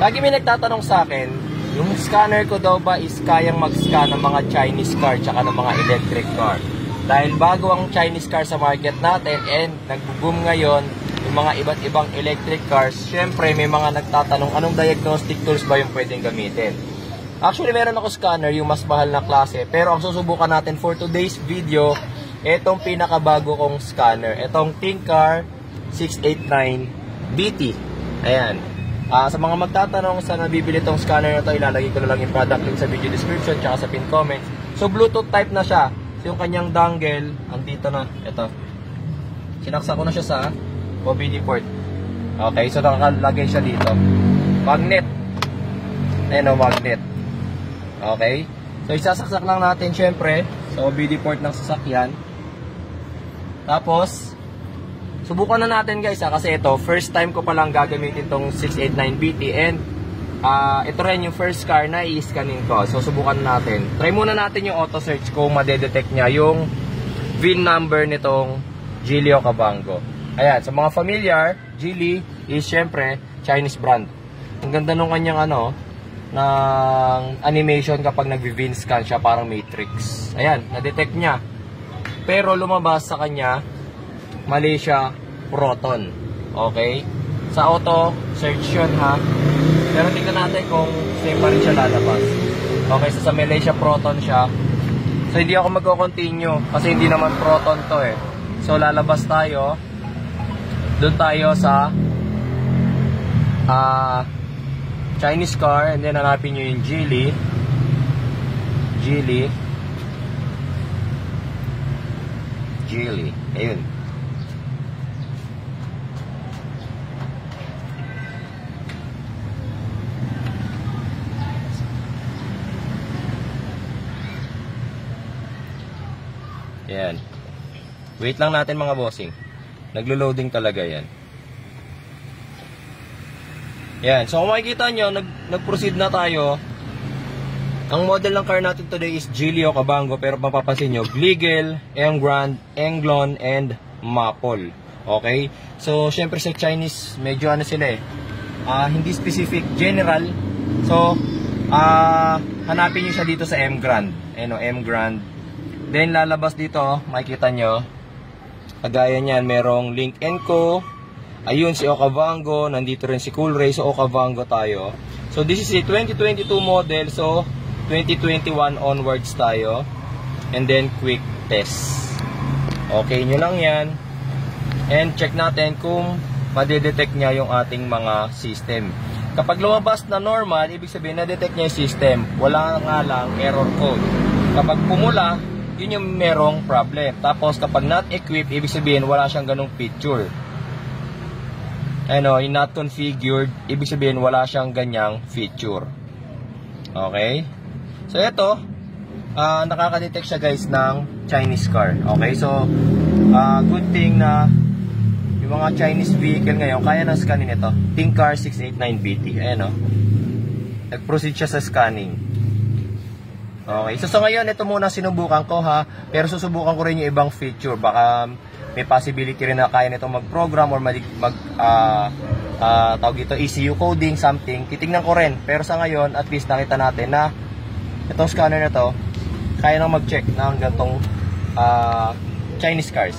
Lagi may nagtatanong sa akin, yung scanner ko daw ba is kayang mag-scan ng mga Chinese car tsaka ng mga electric car. Dahil bago ang Chinese car sa market natin and nag-boom ngayon yung mga iba't ibang electric cars, syempre may mga nagtatanong anong diagnostic tools ba yung pwedeng gamitin. Actually, meron ako scanner, yung mas mahal na klase, pero ang susubukan natin for today's video, itong pinakabago kong scanner, itong ThinkCar 689 BT. Ayan. Sa mga magtatanong sa nabibili itong scanner na ito, ilalagay ko na lang yung product link sa video description tsaka sa pin comment. So, Bluetooth type na siya. So, yung kanyang dongle, andito na. Ito. Sinaksa ko na siya sa OBD port. Okay, so nakalagay siya dito. Magnet. Ayan o, magnet. Okay. So, isasaksak lang natin syempre sa OBD port ng sasakyan. Tapos, subukan na natin guys kasi ito, first time ko palang gagamitin tong 689BT and ito rin yung first car na i-scanin ko. So subukan natin. Try muna natin yung auto search kung madedetect niya yung VIN number nitong Geely Okavango. Ayan, sa mga familiar, Geely is syempre Chinese brand. Ang ganda nung kanyang ng animation kapag nag-VIN scan siya, parang Matrix. Ayan, na-detect niya. Pero lumabas sa kanya Malaysia Proton. Okay? Sa auto search yun ha. Pero tingnan natin kung same pa rin siya lalabas. Okay, so sa Malaysia Proton siya. So hindi ako magko-continue kasi hindi naman Proton to eh. So lalabas tayo. Doon tayo sa Chinese car and then hanapin nyo yung Geely. Ayun. Yan. Wait lang natin mga bossing. Naglo-loading talaga yan. Yan. So kung makikita nyo, nag-proceed na tayo. Ang model ng car natin today is Geely Okavango, pero mapapansin nyo, Gliegel, Englon, and Maple. Okay? So, syempre sa Chinese, medyo sila eh. Hindi specific, general. So, hanapin nyo siya dito sa M Grand. M Grand. Then, lalabas dito, makikita nyo, kagaya niyan, merong Link & Co. Ayun, si Okavango. Nandito rin si Coolray. So, Okavango tayo. So, this is a 2022 model. So, 2021 onwards tayo. And then, quick test. Okay nyo lang yan. And check natin kung madedetect niya yung ating mga system. Kapag lumabas na normal, ibig sabihin na-detect niya yung system. Wala nga lang error code. Kapag pumula, yun yung merong problem. Tapos kapag not equipped, ibig sabihin wala siyang ganung feature. Yung not configured, ibig sabihin wala siyang ganyang feature. Okay? So ito, nakaka-detect siya guys ng Chinese car. Okay? So, good thing na yung mga Chinese vehicle ngayon, kaya na scanin ito. ThinkCar 689BT. Ayan o. Nag-proceed siya sa scanning. Okay. So ngayon, ito muna sinubukan ko ha. Pero susubukan ko rin yung ibang feature. Baka may possibility rin na kaya nito mag-program or tawag ito, ECU coding, something. Titignan ko rin. Pero sa ngayon, at least nakita natin na itong scanner na to, kaya nang mag-check ng gantong Chinese cars.